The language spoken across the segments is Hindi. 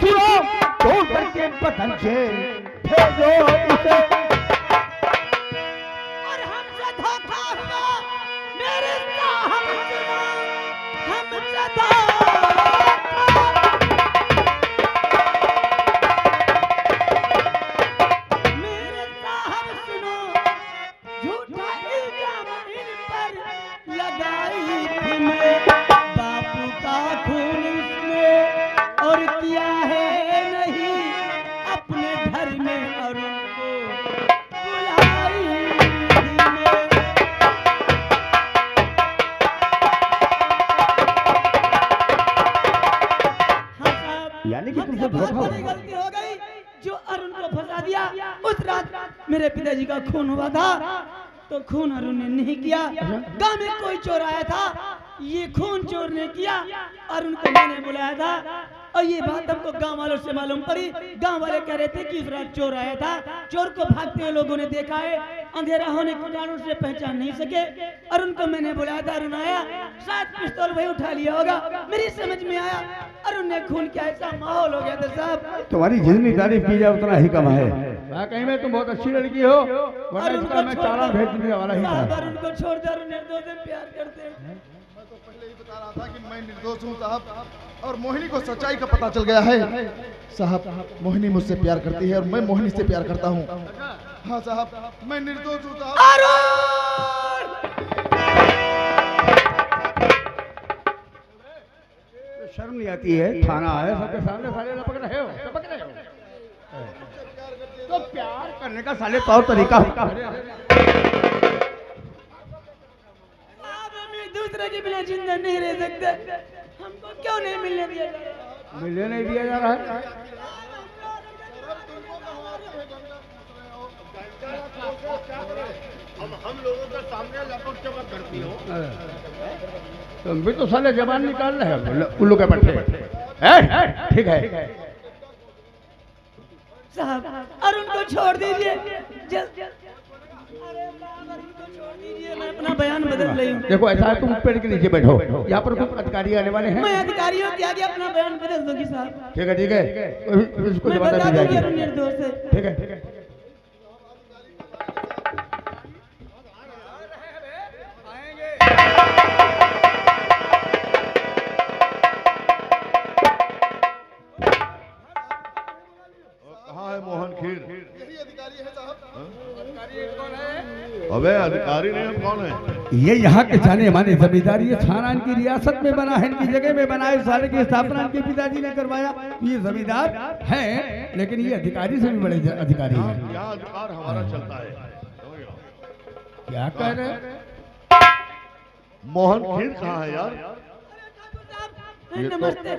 सुनो, तोड़ करके बदन से भेजो इसे। और हमसे धोखा हुआ मेरे साहब, सुनो हमसे धोखा। मेरे साहब सुनो, झूठा इल्जाम इन पर लगाई थी मैं। बापू का खून उसने और किया है नहीं, अपने घर में अरुण को बुलाई थी मैं। हाँ साहब, यानी कि तुमसे हमसे बहुत धोखा बड़ी हुआ। गलती हो गई जो अरुण को फंसा दिया। उस रात मेरे पिताजी का खून हुआ था, तो खून अरुण ने नहीं किया। गांव में कोई चोर आया था, ये खून चोर ने किया। अरुण को मैंने बुलाया था और ये बात हमको गांव वालों से मालूम पड़ी। गांव वाले कह रहे थे कि इस रात चोर आया था। चोर को भागते हुए लोगों ने देखा है, अंधेरा होने के कारण उसे पहचान नहीं सके। अरुण को मैंने बुलाया था, अरुण आया, शायद पिस्तौल वही उठा लिया होगा। मेरी समझ में आया अरुण ने खून किया, ऐसा माहौल हो गया था साहब। तुम्हारी जितनी तारीफ की जाए उतना ही कम है। कहीं में तुम बहुत अच्छी लड़की हो, वरना अरुण इसका को मैं छोड़ चालान दो। भेज देने वाला ही साहब, था। अरुण को छोड़ दो, अरुण निर्दोष है, प्यार करते हैं। मैं तो पहले ही बता रहा था कि मैं निर्दोष हूँ साहब, और मोहिनी को सच्चाई का पता चल गया है साहब। मोहिनी मुझसे प्यार करती है और मैं मोहिनी से प्यार करता हूँ। हाँ साहब, मैं निर्दोष हूँ साहब। शर्म नहीं आती है, थाना है, सबके सामने साले लपक रहे हो। तो प्यार करने का साले तौर तरीका होता है। आप हम एक दूसरे के बिना जिंदा नहीं रह सकते, हमको क्यों नहीं मिलने दिया जा रहा? मिलने नहीं दिया जा रहा है। हम लोगों के सामने लपक चपक करती हो। तुम भी तो साले जबान निकाल रहे हो उल्लू के पट्टे। ठीक है, साहब अरुण को छोड़ दीजिए, अरे साहब अरुण को छोड़ दीजिए, मैं अपना बयान बदल रही हूँ। देखो ऐसा है, तुम पेड़ के नीचे बैठो, यहाँ पर कुछ अधिकारी आने वाले हैं। मैं अधिकारियों के आगे अपना बयान बदल दूंगी साहब। ठीक है, इसको मैं जवाब बता दी दूंगी जाएगी। अरुण निर्दोष है। ठीक है। कहाँ है मोहन खीर? यही अधिकारी है साहब। अबे अधिकारी नहीं, हम कौन है? ये यहाँ के जाने माने जमींदार, ये थाना इनकी रियासत में बना है, इनकी जगह में बना है। सारे की स्थापना इनके पिताजी ने करवाया। ये जमींदार हैं, लेकिन ये अधिकारी से भी बड़े अधिकारी हैं। यहाँ अधिकार हमारा चलता है। क्या कह रहे हैं? मोहन खीर कहाँ है यार? नमस्ते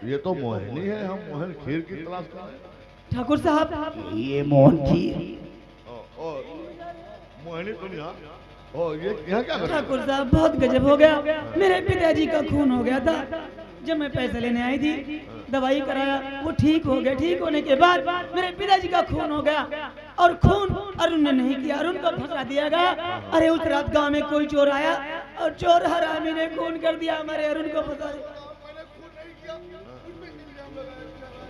ये तो मोहिनी है, हम मोहन खीर की तलाश कर रहे हैं। ठाकुर साहब। ये मोहन खीर। ओ, मोहिनी तुम यहाँ? ओ, ये यहाँ क्या कर रहे हो? ठाकुर साहब बहुत गजब हो गया, मेरे पिताजी का खून हो गया था। जब मैं पैसे लेने आई थी, दवाई कराया, वो ठीक हो गया। ठीक होने के बाद मेरे पिताजी का खून हो गया, और खून अरुण ने नहीं किया, अरुण को फंसा दिया गया। अरे उस रात गांव में कोई चोर आया और चोर हरामी ने खून कर दिया, हमारे अरुण को फंसा दिया।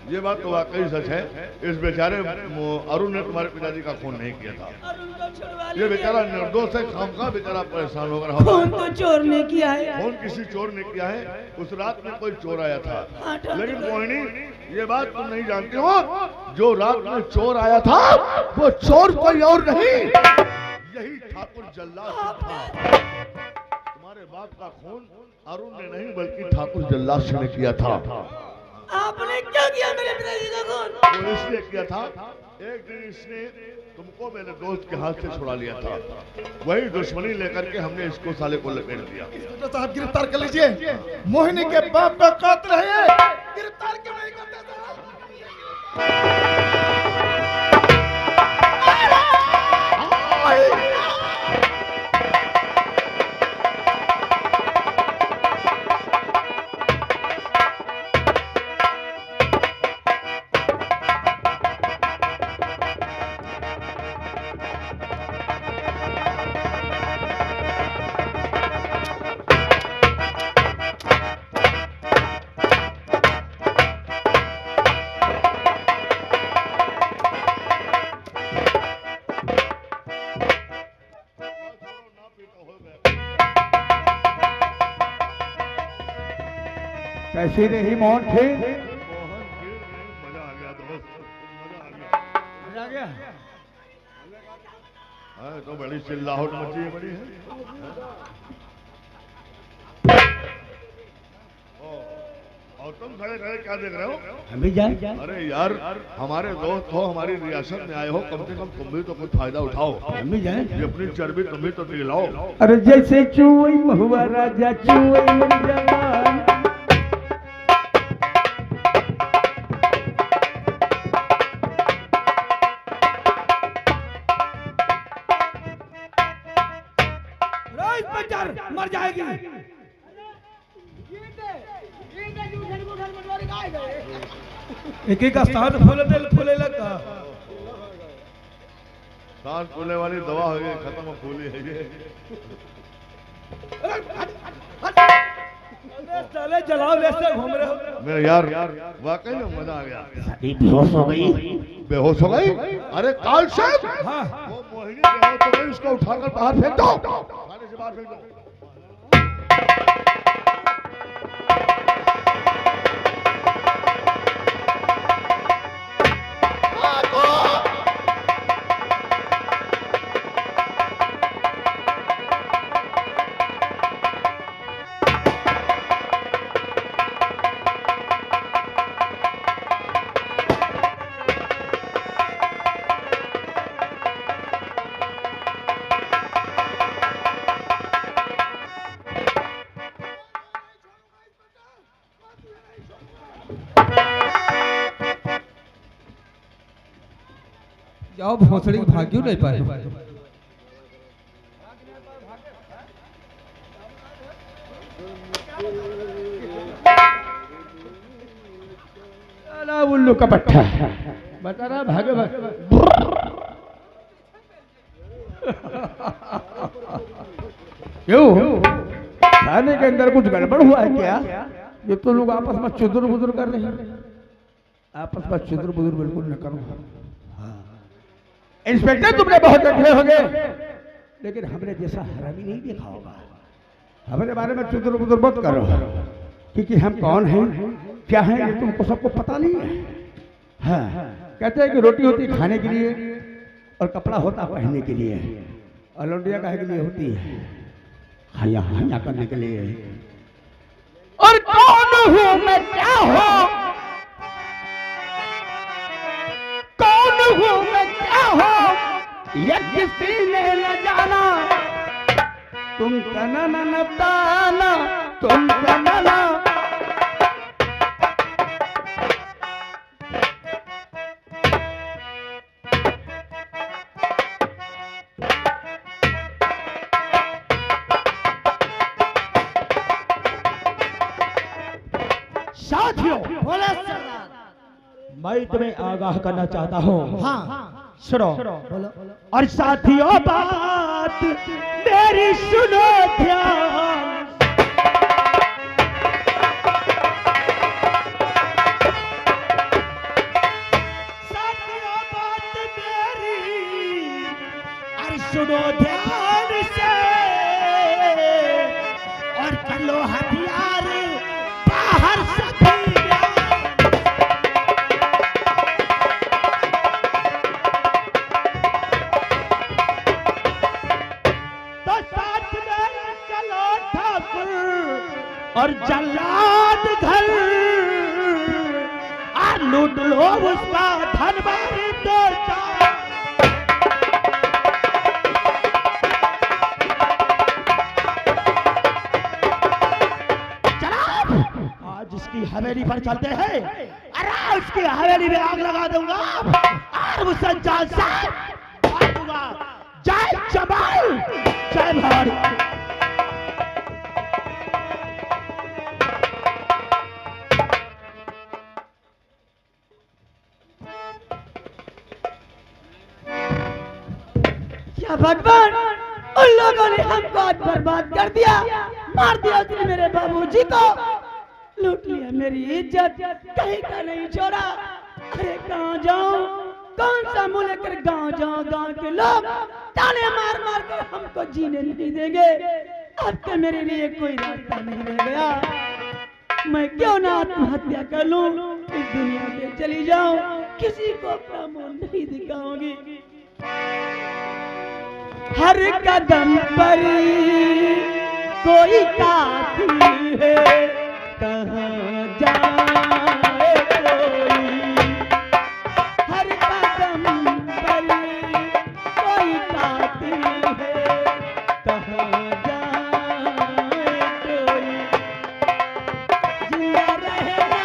ये बात तो वाकई सच है। इस बेचारे अरुण ने तुम्हारे पिताजी का खून नहीं किया था। अरुण को छुड़वा ये लीजिए। बेचारा निर्दोष है, खामखा बेचारा परेशान होकर खून तो चोर ने किया है। खून किसी चोर ने किया है। उस रात में कोई चोर आया था, हाँ, ठाकुर लेकिन साहब। मोहिनी ये बात तुम नहीं जानती हो, जो रात में चोर आया था वो चोर कोई और नहीं, यही ठाकुर जल्लाद था। तुम्हारे बाप का खून अरुण ने नहीं बल्कि ठाकुर जल्लाद ने किया था। आपने क्या किया मेरे पिताजी का खून? वो इसलिए किया था, एक दिन इसने तुमको मेरे दोस्त के हाथ से छुड़ा लिया था। वही दुश्मनी लेकर के हमने इसको साले को लपेट दिया। तो साहब गिरफ्तार कर लीजिए, मोहिनी के बाप का कातिल है ये। गिरफ्तार क्यों नहीं करते साहब? कैसी रही मोहन खेल? मोहन खेल में मजा आ गया दोस्त, मजा आ गया। मजा आ गया। हाँ, तो बड़ी चिल्लाहट मची है, बड़ी है। और तुम खड़े खड़े क्या देख रहे हो? हम भी जाए। अरे यार, हमारे दोस्त हो, हमारी रियासत में आए हो, कम से कम तुम भी तो कुछ फायदा उठाओ। हम भी जाए। ये अपनी चर्बी तुम भी तो दिलाओ। अरे जैसे चुई महुआ राजा चुई मेरी जवान। मर जाएगी। एक एक का सांस फूले लगा। सांस फूलने वाली दवा है ये, खत्म फूली है ये। चले चलाओ, वैसे घूम रहे हो। मेरे यार वाकई में मजा आ गया। बेहोश हो गई। बेहोश हो गई? अरे काल साहब, हाँ। वो मोहिनी बेहोश हो गई, उसको उठाकर बाहर फेंक दो, थाने से बाहर फेंक दो। जाओ भोसड़ी के भाग्य नहीं पाए। उल्लू का पट्टा बता रहा भागे क्यों? थाने के अंदर कुछ गड़बड़ हुआ है क्या? ये तो लोग आपस में चुदुर बुदुर कर रहे हैं। आपस में चुदुर बुदुर बिल्कुल न करो। इंस्पेक्टर, तुमने बहुत देखे होंगे, लेकिन हमने जैसा हरामी नहीं देखा होगा। हमारे बारे में चुदुर बुदुर मत करो, क्योंकि हम कौन हैं, क्या हैं, ये तुमको सबको पता नहीं है। हाँ, कहते हैं कि रोटी होती है खाने के लिए और कपड़ा होता पहनने के लिए, और लौंडिया काहे के लिए होती है? हाया हाया करने के लिए। और कौन हूं मैं, क्या हो, कौन हूं मैं, क्या हो, ये किसी ने न जाना। तुम तना न ताना, तुम तना न। साथियों, बोले सरदार, मैं तुम्हें आगाह करना चाहता हूँ। हाँ, सुनो। और साथियों, बात मेरी सुनो ध्यान। साथियों, बात मेरी और सुनो ध्यान से, और कर लो हथियार बाहर से। और जल्लाद घर आ लूट लो उसका धन बारी तो जनाब, आज इसकी हवेली पर चलते हैं, अरे उसकी हवेली में आग लगा दूंगा और उसे जान से मार दूंगा। जय जवान, जय भारत। भगवान, उन लोगों ने हमको आज बर्बाद कर दिया, मार दिया उसने मेरे बाबूजी को, लूट लिया मेरी इज्जत, कहीं का नहीं छोड़ा। अरे कहाँ जाऊं, कौन सा मुंह लेकर गांव जाऊं? गांव के लोग ताने मार मार कर हमको जीने नहीं देंगे। अब तो मेरे लिए कोई रास्ता नहीं रह गया। मैं क्यों ना आत्महत्या कर लूं, इस दुनिया से चली जाऊं, किसी को अपना मुंह नहीं दिखाऊंगी। हर कदम पर कोई कातिल है, कहाँ जाए कोई। हर कदम पर कोई कातिल है, कहाँ जाए कोई। जिंदा रहना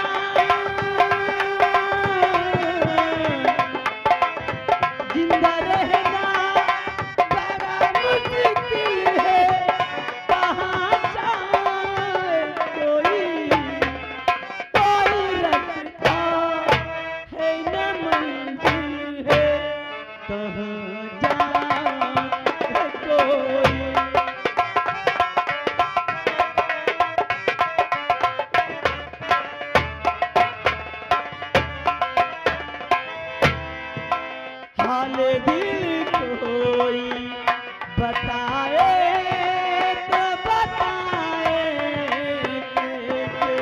जिंदा रहना बड़ा मुश्किल है, कहाँ जाए कोई। कोई रास्ता है न मंजिल है, कहाँ जाए कोई। हाल दिल कोई बताए तो बताए कैसे,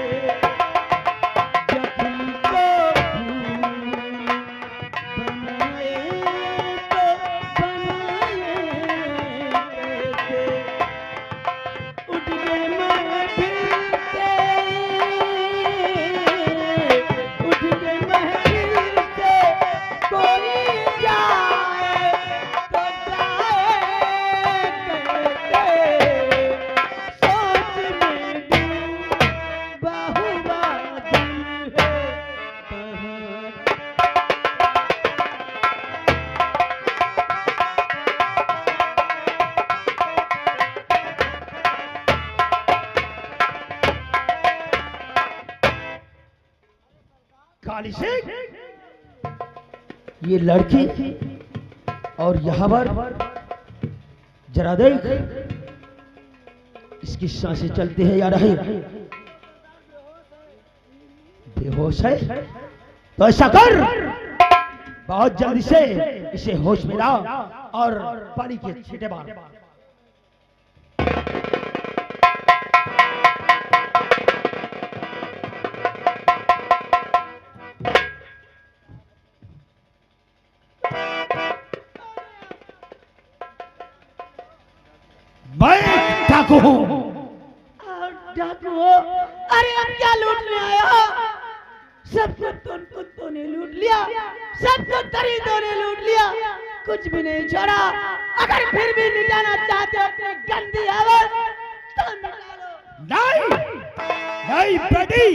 जख्म को फूल बनाए तो बनाए कैसे। उठ गए महफिल से, उठ गए महफिल से, कोई जाए तो जाए कैसे। सोच में डूबा हुआ दिल है, कहाँ काली सिंह, ये लड़की और यहाँ पर जरा देख, इसकी सांसें चलती है या नहीं। बेहोश है तो ऐसा कर, बहुत जल्दी से इसे होश में ला और पानी के छींटे मार। मैं डाकू हूँ। डाकू हो? अरे अब क्या लूटने आया? सबको तुम कुत्तों ने लूट लिया, सबको दरिंदों ने लूट लिया, कुछ भी नहीं छोड़ा। अगर फिर भी मिटाना चाहते हो अपनी गंदी आवाज तो मिटा लो। नहीं नहीं बेटी,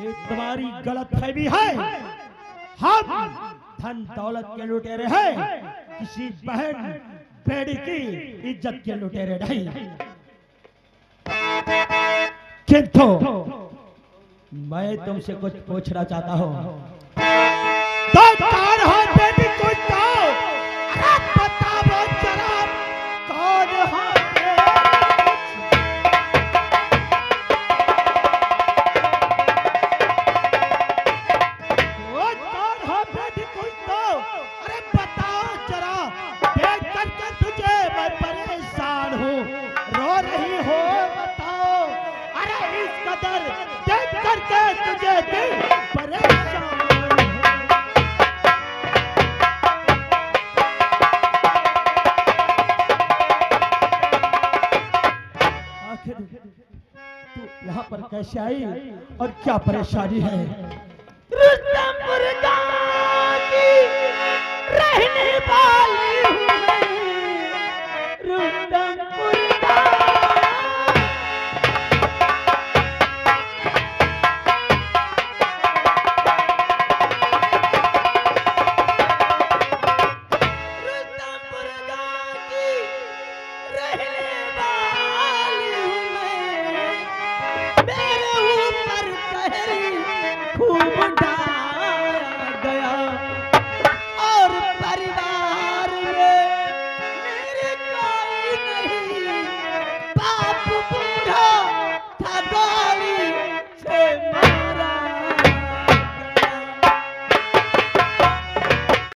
ये तुम्हारी गलतफहमी है। हम धन दौलत के लुटेरे हैं, किसी बहन बेटी की इज्जत के लुटेरे नहीं। किंतु मैं तुमसे कुछ पूछना चाहता हूँ। तो कौन हो बेटी, कुछ तो बताओ जरा, कौन हो? कौन हो बेटी, कुछ तो अरे बताओ जरा, देख करके तुझे मैं परेशान हूँ, रो रही हो, बताओ। अरे इस कदर देख करके तुझे दिल परेशान है। आखिर तू यहाँ पर कैसे आई और क्या परेशानी है?